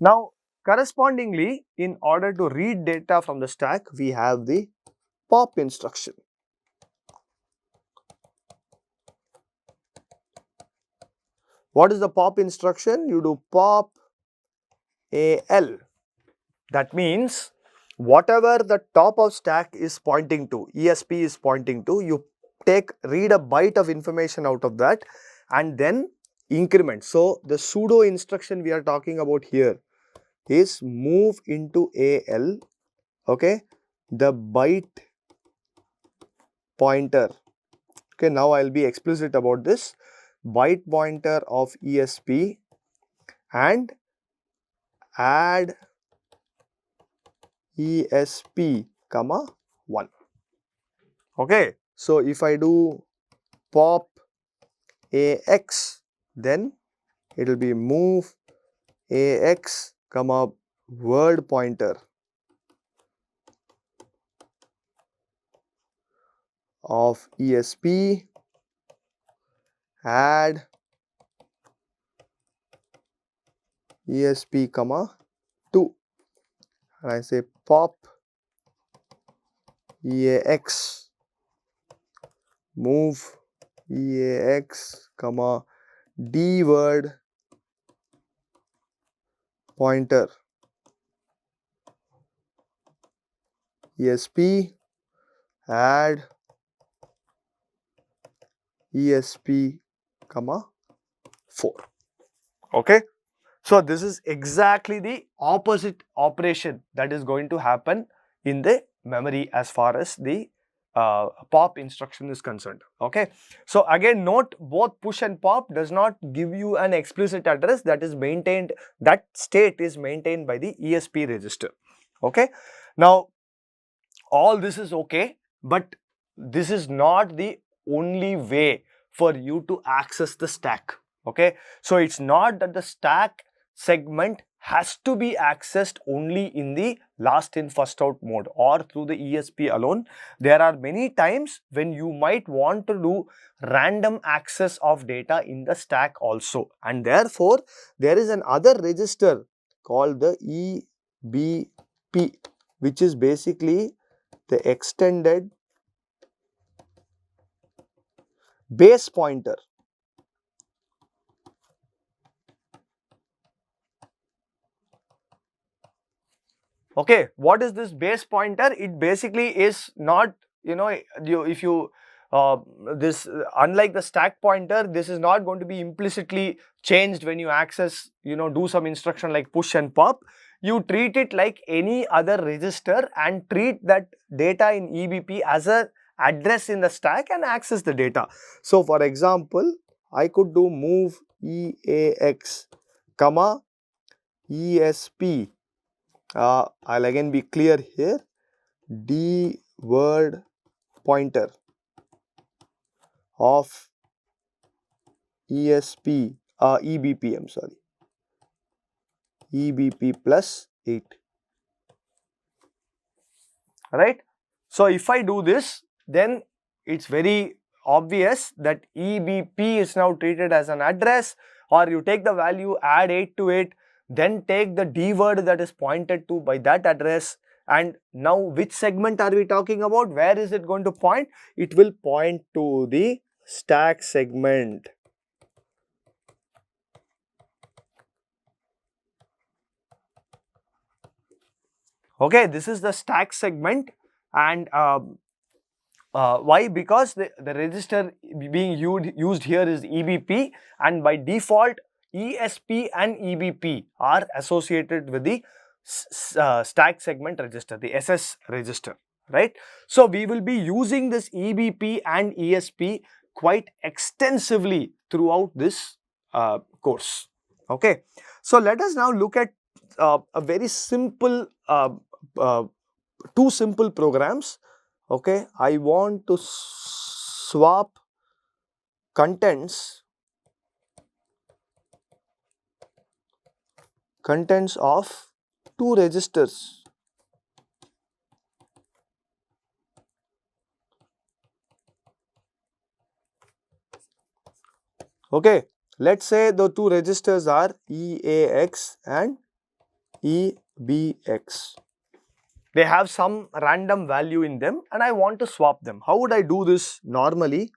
Now, correspondingly, in order to read data from the stack, we have the pop instruction. What is the pop instruction? You do pop AL. That means whatever the top of stack is pointing to, ESP is pointing to, you read a byte of information out of that and then increment. So, the pseudo instruction we are talking about here is move into AL, okay, the byte pointer. Okay, now I will be explicit about this. Byte pointer of ESP and add ESP comma 1. Okay, so if I do pop AX, then it will be move AX comma word pointer of ESP, add ESP comma 2, and I say pop EAX, move EAX comma D word pointer ESP, add ESP comma 4. Okay. So, this is exactly the opposite operation that is going to happen in the memory as far as the pop instruction is concerned. Okay. So, again note, both push and pop does not give you an explicit address, that is maintained, that state is maintained by the ESP register. Okay. Now, all this is okay, but this is not the only way for you to access the stack. Okay. So, it is not that the stack segment has to be accessed only in the last in first out mode or through the ESP alone. There are many times when you might want to do random access of data in the stack also, and therefore there is another register called the EBP, which is basically the extended base pointer. Okay, what is this base pointer? It basically is not, if you this unlike the stack pointer, this is not going to be implicitly changed when you access, do some instruction like push and pop. You treat it like any other register and treat that data in EBP as a address in the stack and access the data. So, for example, I could do move EAX comma ESP. I'll again be clear here, D word pointer of ESP, EBP, I'm sorry, EBP plus 8, right. So, if I do this, then it's very obvious that EBP is now treated as an address, or you take the value, add 8 to it, then take the D word that is pointed to by that address, and now which segment are we talking about? Where is it going to point? It will point to the stack segment. Okay, this is the stack segment, and why? Because the register being used here is EBP, and by default ESP and EBP are associated with the stack segment register, the SS register, right. So, we will be using this EBP and ESP quite extensively throughout this course. Okay. So, let us now look at a very simple, two simple programs. Okay, I want to swap contents of two registers. Okay, let's say the two registers are EAX and EBX. They have some random value in them and I want to swap them. How would I do this? Normally,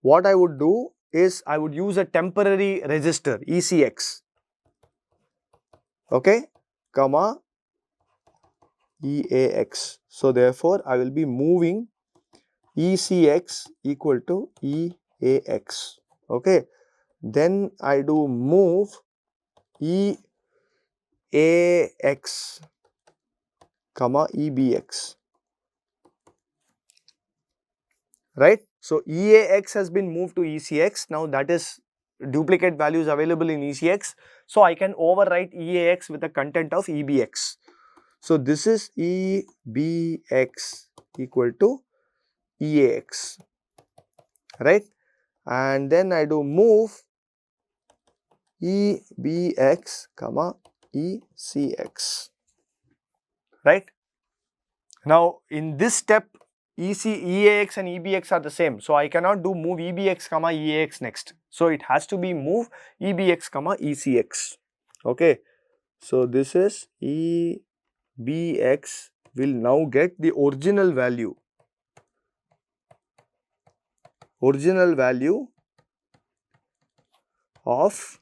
what I would do is I would use a temporary register ECX, okay, comma EAX. So therefore, I will be moving ECX equal to EAX, okay. Then I do move EAX, comma EBX, right. So EAX has been moved to ECX. Now that is duplicate values available in ECX. So I can overwrite EAX with the content of EBX. So this is EBX equal to EAX, right. And then I do move EBX, comma ECX, right. Now in this step, EAX and EBX are the same. So I cannot do move EBX, comma EAX next. So it has to be move EBX, comma ECX, okay. So this is EBX will now get the original value of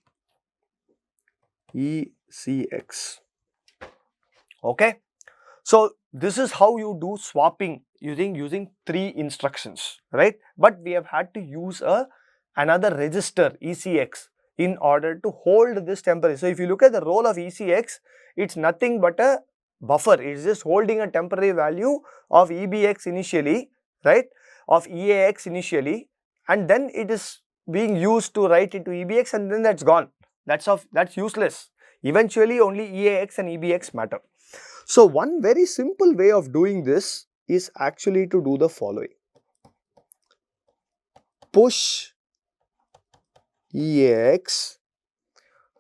ECX, okay. So this is how you do swapping using 3 instructions, right. But we have had to use another register ECX in order to hold this temporary. So if you look at the role of ECX, it's nothing but a buffer. It's just holding a temporary value of EBX initially, right, of EAX initially, and then it is being used to write into EBX and then that's gone. That's useless. Eventually only EAX and EBX matter. So one very simple way of doing this is actually to do the following. Push EAX,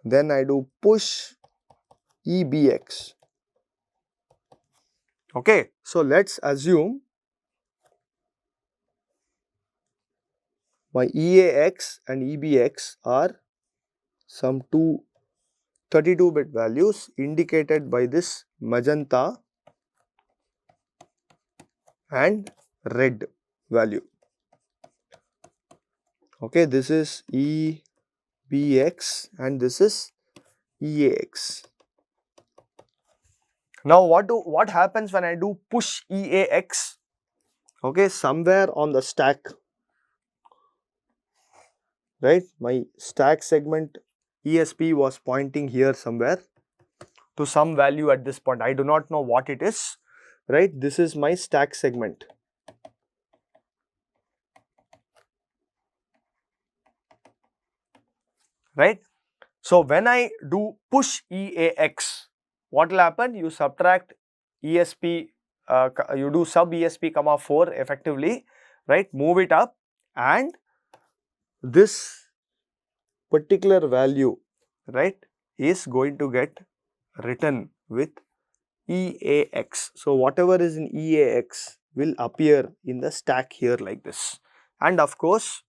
then I do push EBX. Okay, so let's assume my EAX and EBX are some 32-bit values indicated by this magenta and red value. Okay, this is EBX and this is EAX. Now what happens when I do push EAX? Okay, somewhere on the stack, right, my stack segment ESP was pointing here somewhere to some value at this point. I do not know what it is, right. This is my stack segment, right. So when I do push EAX, what will happen? You subtract ESP, you do sub ESP comma 4 effectively, right, move it up, and this particular value, right, is going to get written with EAX. So whatever is in EAX will appear in the stack here like this, and of course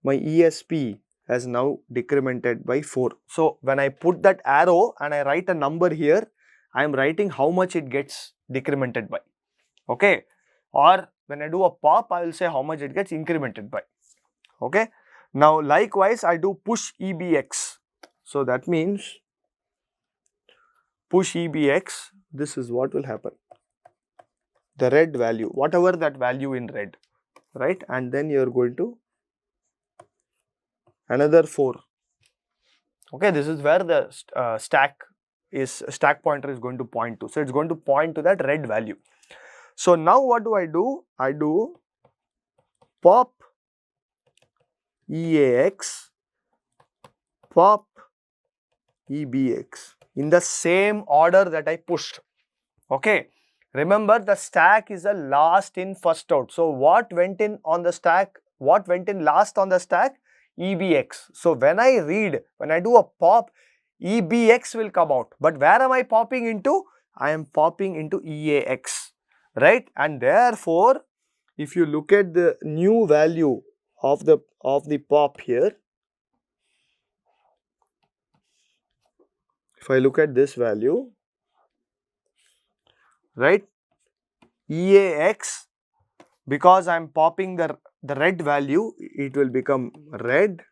my ESP has now decremented by 4. So when I put that arrow and I write a number here, I am writing how much it gets decremented by, okay. Or when I do a pop, I will say how much it gets incremented by, okay. Now likewise I do push EBX. So that means push EBX, this is what will happen. The red value, whatever that value in red, right, and then you are going to another 4. Okay, this is where the stack pointer is going to point to. So it's going to point to that red value. So now what do? I do pop EAX, pop EBX in the same order that I pushed. Okay, remember the stack is a last in first out. So what went in on the stack? What went in last on the stack? EBX. So when I do a pop, EBX will come out. But where am I popping into? I am popping into EAX, right? And therefore, if you look at the new value of the pop here, if I look at this value, right? EAX, because I am popping the red value, it will become red,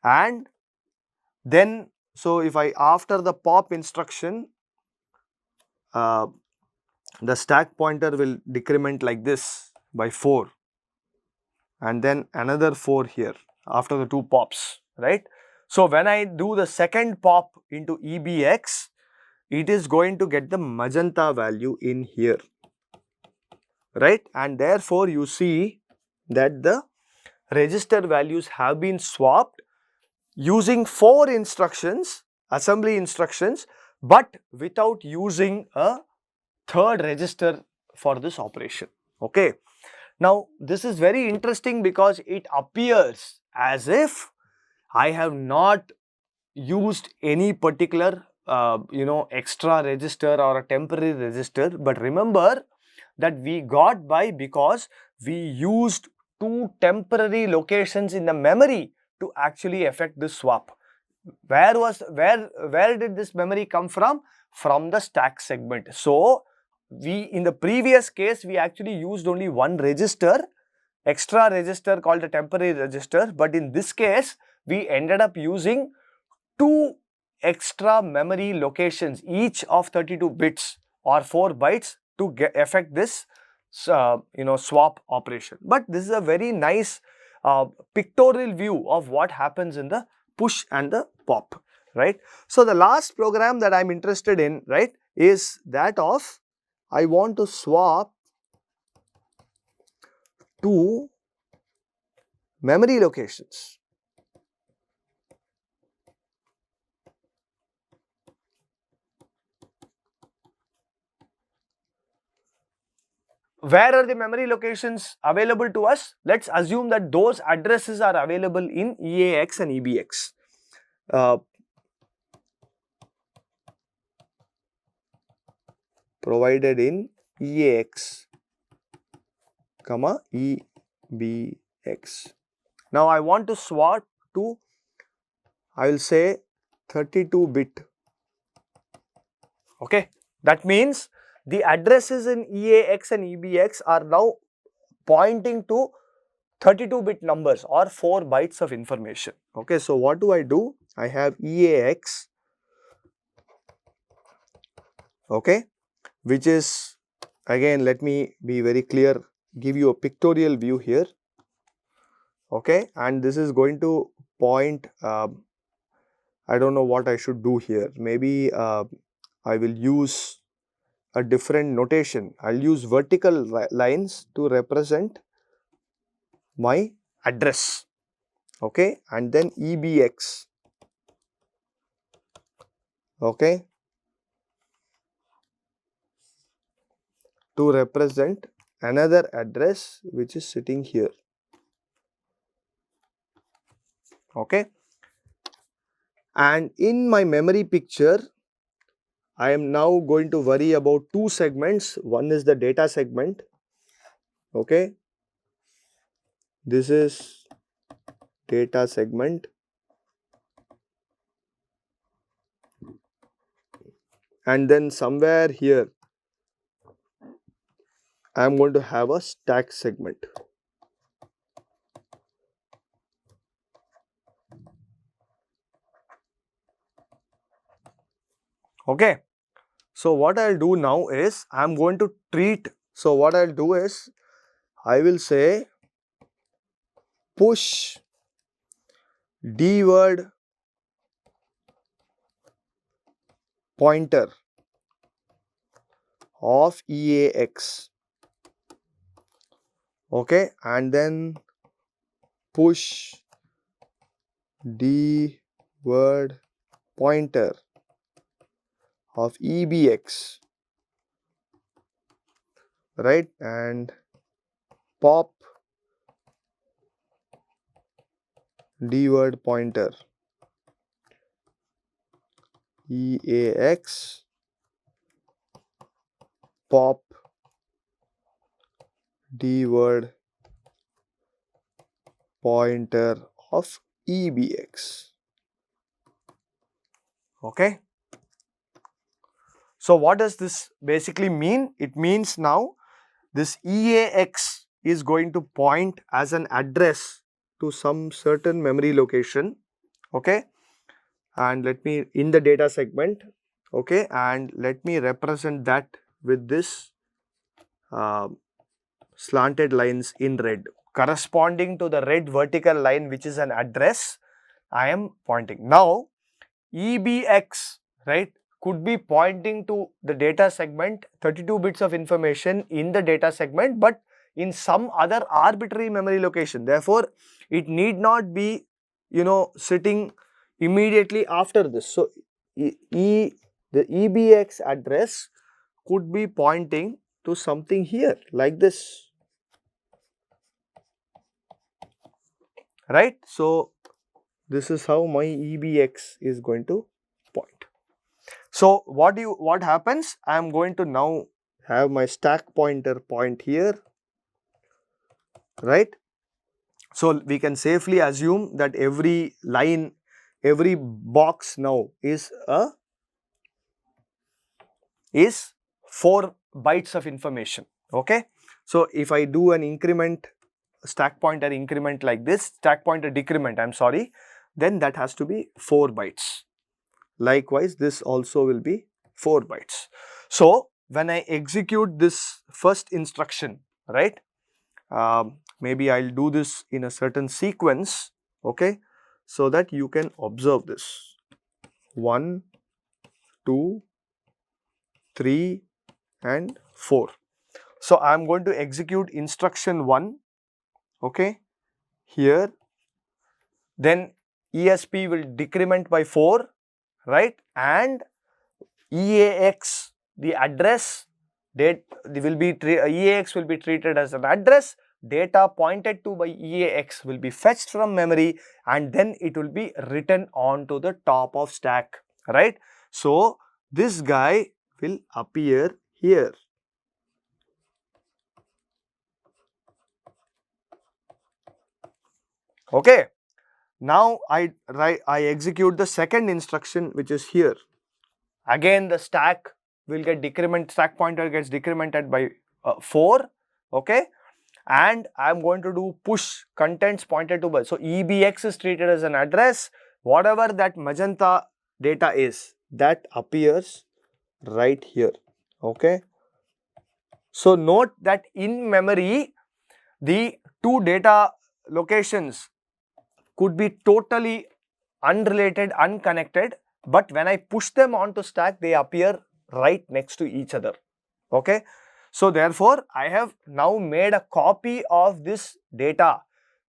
and then, so if I, after the pop instruction, uh, the stack pointer will decrement like this by 4, and then another 4 here after the 2 pops, right? So when I do the second pop into EBX, it is going to get the magenta value in here, right? And therefore you see that the register values have been swapped using 4 instructions, assembly instructions, but without using a third register for this operation. Okay. Now this is very interesting because it appears as if I have not used any particular extra register or a temporary register, but remember that we got by because we used 2 temporary locations in the memory to actually affect this swap. Where did this memory come from? From the stack segment. So we, in the previous case, we actually used only one register, extra register called a temporary register, but in this case we ended up using 2 extra memory locations, each of 32 bits or 4 bytes, to affect this swap operation. But this is a very nice pictorial view of what happens in the push and the pop, right? So the last program that I'm interested in, right, is that of, I want to swap 2 memory locations. Where are the memory locations available to us? Let's assume that those addresses are available in EAX and EBX. Provided in EAX, comma EBX. Now I want to swap to, I will say 32-bit. Okay, that means the addresses in EAX and EBX are now pointing to 32-bit numbers or 4 bytes of information. Okay, so what do? I have EAX, okay, which is, again, let me be very clear, give you a pictorial view here, okay, and this is going to point, I don't know what I should do here. Maybe I will use a different notation. I'll use vertical lines to represent my address, okay, and then EBX, okay, to represent another address which is sitting here, okay. And in my memory picture, I am now going to worry about 2 segments. One is the data segment, okay. This is data segment, and then somewhere here I am going to have a stack segment. Okay. So what I'll do now is I'm going to treat, so what I'll do is I will say push D word pointer of EAX, okay, and then push D word pointer of EBX, right, and pop D word pointer EAX, pop D word pointer of EBX, okay. So what does this basically mean? It means now this EAX is going to point as an address to some certain memory location, okay, and let me in the data segment, okay, and let me represent that with this slanted lines in red corresponding to the red vertical line, which is an address I am pointing. Now EBX, right, could be pointing to the data segment, 32 bits of information in the data segment, but in some other arbitrary memory location. Therefore, it need not be, sitting immediately after this. So, the EBX address could be pointing to something here like this, right? So, this is how my EBX is going to point. So, what happens? I am going to now have my stack pointer point here, right? So, we can safely assume that every line, every box now is 4 bytes of information, okay? So, if I do an increment, stack pointer increment like this, stack pointer decrement, I am sorry, then that has to be 4 bytes. Likewise, this also will be 4 bytes. So, when I execute this first instruction, right, maybe I'll do this in a certain sequence, okay, so that you can observe this 1, 2, 3 and 4. So, I am going to execute instruction 1, okay, here, then ESP will decrement by 4, right, and EAX, the address, EAX will be treated as an address, data pointed to by EAX will be fetched from memory and then it will be written onto the top of stack, right. So, this guy will appear here. Okay. Now, I execute the second instruction, which is here. Again, the stack will get stack pointer gets decremented by 4, okay, and I am going to do push contents pointed to by. So, EBX is treated as an address, whatever that magenta data is, that appears right here, okay. So, note that in memory, the two data locations could be totally unrelated, unconnected, but when I push them onto stack, they appear right next to each other, okay. So, therefore, I have now made a copy of this data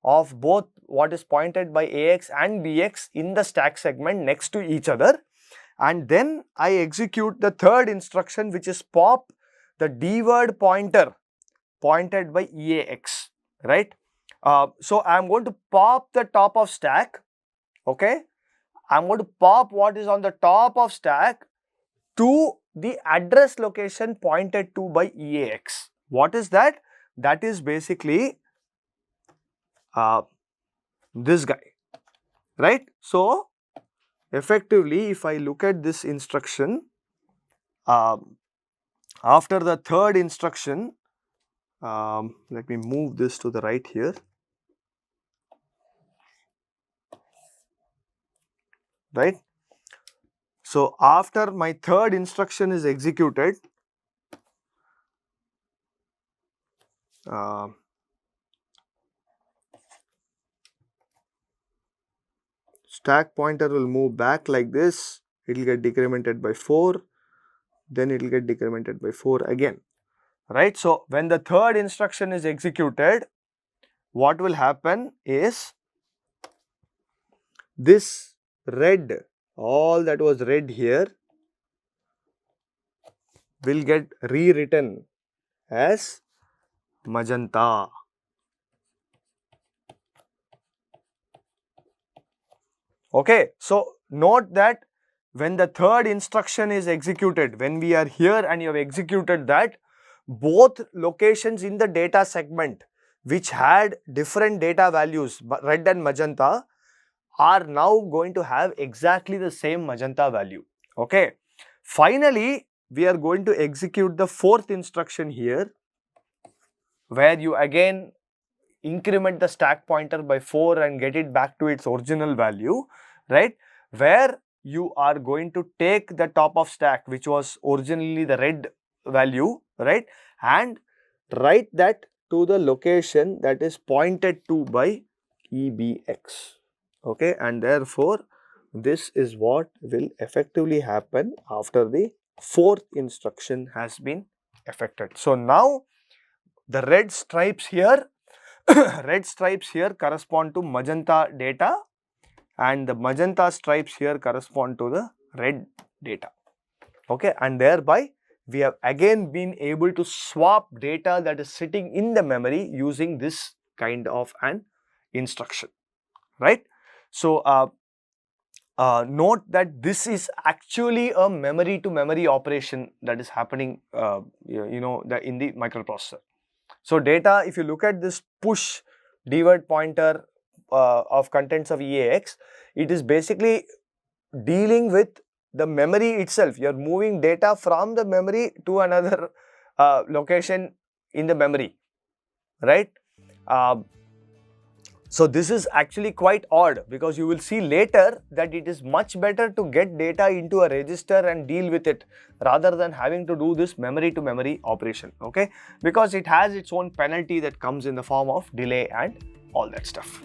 of both what is pointed by AX and BX in the stack segment next to each other, and then I execute the third instruction, which is pop the D word pointer pointed by EAX, right. So, I am going to pop the top of stack, okay. I am going to pop what is on the top of stack to the address location pointed to by EAX. What is that? That is basically this guy, right. So, effectively, if I look at this instruction, after the third instruction, let me move this to the right here, right. So, after my third instruction is executed, stack pointer will move back like this, it will get decremented by 4, then it will get decremented by 4 again, right. So, when the third instruction is executed, what will happen is this red, all that was red here will get rewritten as magenta. Okay. So, note that when the third instruction is executed, when we are here and you have executed that, both locations in the data segment which had different data values, red and magenta, are now going to have exactly the same magenta value. Okay. Finally, we are going to execute the fourth instruction here, where you again increment the stack pointer by 4 and get it back to its original value, right? Where you are going to take the top of stack, which was originally the red value, right? And write that to the location that is pointed to by EBX. Okay, and therefore this is what will effectively happen after the fourth instruction has been effected. So now the red stripes here red stripes here correspond to magenta data, and the magenta stripes here correspond to the red data. Okay, and thereby we have again been able to swap data that is sitting in the memory using this kind of an instruction, right? So note that this is actually a memory to memory operation that is happening in the microprocessor. So data, if you look at this push dword pointer of contents of EAX, it is basically dealing with the memory itself. You are moving data from the memory to another location in the memory, right? So this is actually quite odd, because you will see later that it is much better to get data into a register and deal with it rather than having to do this memory to memory operation, okay? Because it has its own penalty that comes in the form of delay and all that stuff.